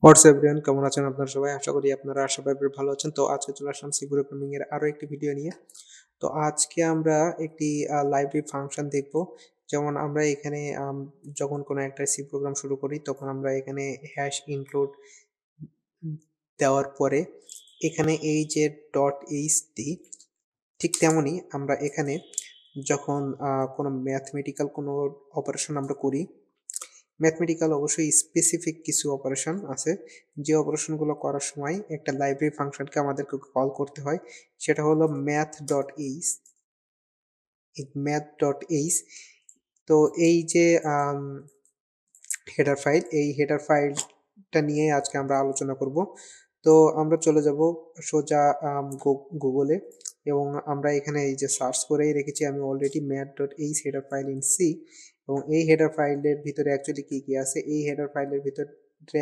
WhatsApp everyone, কেমন আছেন আপনারা সবাই? আশা করি আপনারা সবাই বেশ ভালো আছেন। তো আজকে চলে আসলাম সি প্রোগ্রামিং এর আরো একটি ভিডিও নিয়ে। তো আজকে আমরা একটি লাইব্রেরি ফাংশন দেখব। যেমন আমরা এখানে যখন কোনো একটা সি প্রোগ্রাম শুরু করি তখন আমরা এখানে হ্যাশ ইনক্লুড দেওয়ার পরে এখানে এই যে .ht ঠিক তেমনই আমরা এখানে যখন কোনো ম্যাথমেটিক্যাল কোনো অপারেশন আমরা করি, ম্যাথমেটিক্যাল অবশ্যই স্পেসিফিক কিছু অপারেশন আছে, যে অপারেশনগুলো করার সময় একটা লাইব্রেরি ফাংশনকে আমাদেরকে কল করতে হয়। সেটা হলো math.h। তো এই যে হেডার ফাইলটা নিয়ে আজকে আমরা আলোচনা করব। তো আমরা চলে যাব সোজা গুগলে, এবং আমরা এখানে এই যে সার্চ করেই রেখেছি আমি already math.h header file in C. এবং এই হেডার ফাইলের ভিতরে অ্যাকচুয়ালি কি কি আছে, এই হেডার ফাইলের ভিতরে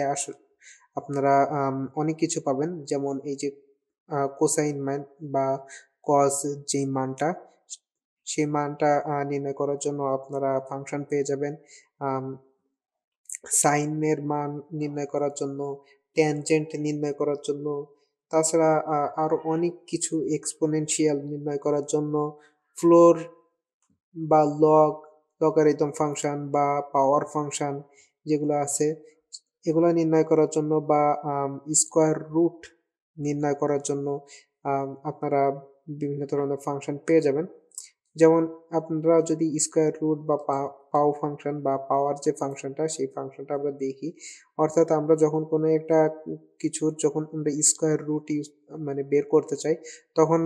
আপনারা অনেক কিছু পাবেন, যেমন এই যে কোসাইন মান বা কজ যে মানটা, সেই মানটা নির্ণয় করার জন্য আপনারা ফাংশন পেয়ে যাবেন। সাইনের মান নির্ণয় করার জন্য, ট্যানজেন্ট নির্ণয় করার জন্য, তাছাড়া আরো অনেক কিছু এক্সপোনেনশিয়াল নির্ণয় করার জন্য, ফ্লোর বা লগারিদম ফাংশন বা পাওয়ার ফাংশন যেগুলো আছে এগুলো নির্ণয় করার জন্য, বা স্কোয়ার রুট নির্ণয় করার জন্য আপনারা বিভিন্ন ধরনের ফাংশন পেয়ে যাবেন। যেমন আপনারা যদি স্কোয়ার রুট বা পাও ফাংশন বা পাওয়ার যে ফাংশনটা, সেই ফাংশনটা আমরা দেখি, অর্থাৎ আমরা যখন কোনো একটা কিছুর যখন আমরা স্কোয়ার রুট মানে বের করতে চাই, তখন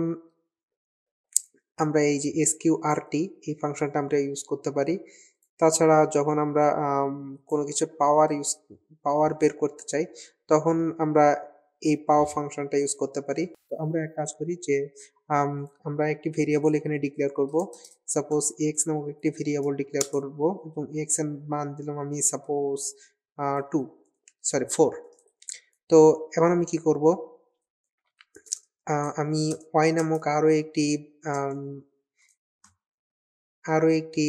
আমরা এই যে এসকিউআরটি এই ফাংশনটা আমরা ইউজ করতে পারি। তাছাড়া যখন আমরা কোনো কিছুর পাওয়ার বের করতে চাই, তখন আমরা এই পাও ফাংশনটা ইউজ করতে পারি। তো আমরা এক কাজ করি যে আমরা একটি ভেরিয়েবল এখানে ডিক্লেয়ার করব। সাপোজ এক্স নামক একটি ভেরিয়েবল ডিক্লেয়ার করব, এবং এক্স এর মান দিলাম আমি সাপোজ 4। তো এখন আমি কি করব, আমি ওয়াই নামক আরো একটি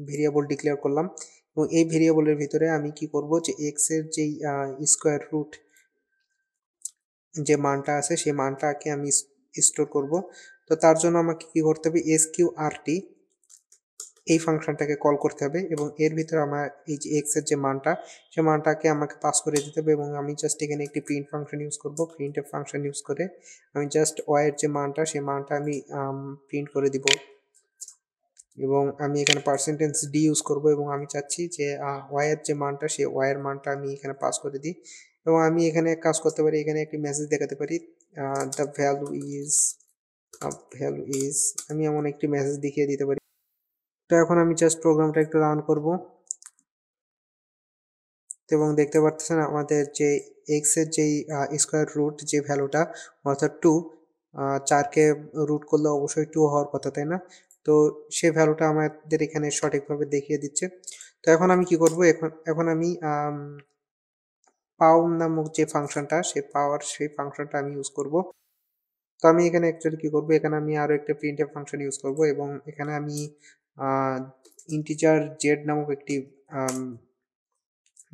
ভেরিয়েবল ডিক্লেয়ার করলাম, এবং এই ভেরিয়েবলের ভিতরে আমি কি করব যে এক্স এর যেই স্কোয়ার রুট যে মানটা আছে সেই মানটাকে আমি স্টোর করব। তো তার জন্য আমাকে কি করতে হবে, এসকিউআরটি এই ফাংশনটাকে কল করতে হবে, এবং এর ভিতরে আমার এই যে এক্স এর যে মানটা, সেই মানটাকে আমাকে পাস করে দিতে হবে। এবং আমি জাস্ট এখানে একটি প্রিন্ট ফাংশন ইউজ করব। প্রিন্টএফ ফাংশন ইউজ করে আমি জাস্ট ওয়াই এর যে মানটা, সেই মানটা আমি প্রিন্ট করে দিব। এবং আমি এখানে %d ইউজ করব, এবং আমি চাচ্ছি যে ওয়াই এর যে মানটা, সেই ওয়াই এর মানটা আমি এখানে পাস করে দিই। এবং আমি এখানে কাজ করতে পারি, এখানে একটি মেসেজ দেখাতে পারি, দ্য ভ্যালু ইজ আমি এমন একটি মেসেজ দেখিয়ে দিতে পারি। তো এখন আমি জাস্ট প্রোগ্রামটা একটু রান করব, এবং দেখতে পাচ্ছেন আমাদের যে এক্স এর যেই স্কোয়ার রুট যে ভ্যালুটা, অর্থাৎ 2, 4কে রুট করলে অবশ্যই 2 হওয়ার কথা, তাই না? তো সেই ভ্যালুটা আমাদের এখানে সঠিকভাবে দেখিয়ে দিচ্ছে। তো এখন আমি কি করব, এখন আমি পাও নামক যে ফাংশনটা, সেই ফাংশনটা আমি ইউজ করব। তো আমি এখানে অ্যাকচুয়ালি কি করব, এখানে আমি আরো একটা প্রিন্টএফ ফাংশন ইউজ করব, এবং এখানে আমি ইন্টিজার জেড নামক একটি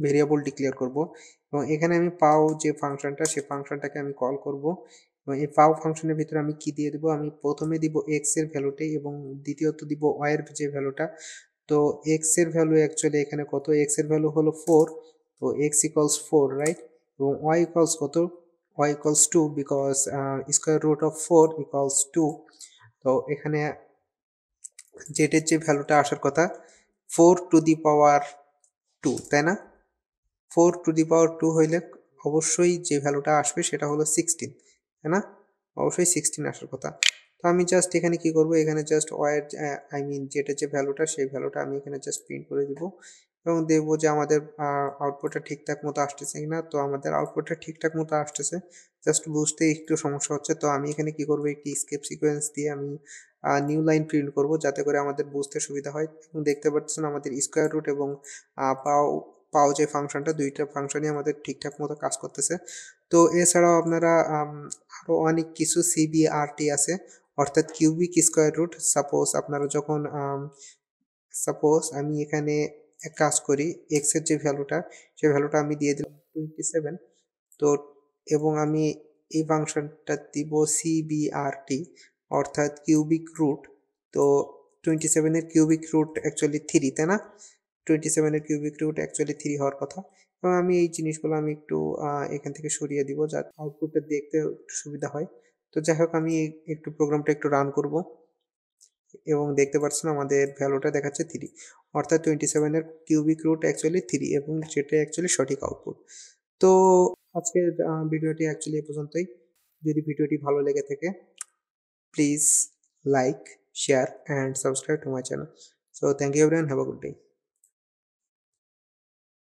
ভেরিয়েবল ডিক্লেয়ার করব। এবং এখানে আমি পাও যে ফাংশনটা, সেই ফাংশনটাকে আমি কল করব। এবং এই পাও ফাংশনের ভিতরে আমি কি দিয়ে দেবো, আমি প্রথমে দিব এক্স এর ভ্যালুটি, এবং দ্বিতীয়ত দিব ওয়াই এর যে ভ্যালুটা। তো এক্স এর ভ্যালু অ্যাকচুয়ালি এখানে কত, এক্স এর ভ্যালু হলো 4। তো এক্স ইকুয়ালস 4, রাইট? এবং ওয়াই ইকুয়ালস কত, y equals 2, because square root of 4 equals 2। তো এখানে জেডের যে ভ্যালুটা আসার কথা 4^2, তাই না? 4^2 হইলে অবশ্যই যে ভ্যালুটা আসবে সেটা হলো 16, তাই না? অবশ্যই 16 আসার কথা। তো আমি জাস্ট এখানে কি করব, এখানে জাস্ট ওয়াইয়ের যেটা যে ভ্যালুটা, সেই ভ্যালুটা আমি এখানে জাস্ট প্রিন্ট করে দিব, এবং দেখবো যে আমাদের আউটপুটটা ঠিকঠাক মতো আসতেছে কিনা। তো আমাদের আউটপুটটা ঠিকঠাক মতো আসতেছে, জাস্ট বুঝতে একটু সমস্যা হচ্ছে। তো আমি এখানে কি করব, একটি স্কেপ সিকোয়েন্স দিয়ে আমি নিউ লাইন প্রিন্ট করব, যাতে করে আমাদের বুঝতে সুবিধা হয়। এবং দেখতে পাচ্ছেন আমাদের স্কোয়ার রুট এবং পাও পাও যে ফাংশনটা, দুইটা ফাংশনই আমাদের ঠিকঠাক মতো কাজ করতেছে। তো এছাড়াও আপনারা আরও অনেক কিছু সিবিআরটি আছে, অর্থাৎ কিউবিক স্কোয়ার রুট। সাপোজ আপনারা যখন সাপোজ আমি এখানে এক কাজ করি, এক্স এর যে ভ্যালুটা, সেই ভ্যালুটা আমি দিয়ে দিলাম 27। তো এবং আমি এই ফাংশনটা দিব সিবিআরটি, অর্থাৎ কিউবিক রুট। তো 27 এর কিউবিক রুট অ্যাকচুয়ালি 3, তাই না? 27 এর কিউবিক রুট অ্যাকচুয়ালি 3 হওয়ার কথা। এবং আমি এই জিনিসগুলো আমি একটু এখান থেকে সরিয়ে দিব যাতে আউটপুটটা দেখতে একটু সুবিধা হয়। তো যাই হোক, আমি একটু প্রোগ্রামটা একটু রান করব এবং দেখতে পাচ্ছেন আমাদের ভ্যালুটা দেখাচ্ছে 3, অর্থাৎ 27 এর কিউবিক রুট অ্যাকচুয়ালি 3 এবং সেটা অ্যাকচুয়ালি সঠিক আউটপুট। তো আজকের ভিডিওটি অ্যাকচুয়ালি এ পর্যন্তই। যদি ভিডিওটি ভালো লেগে থাকে, please like, share and subscribe to my channel. So thank you everyone, have a good day.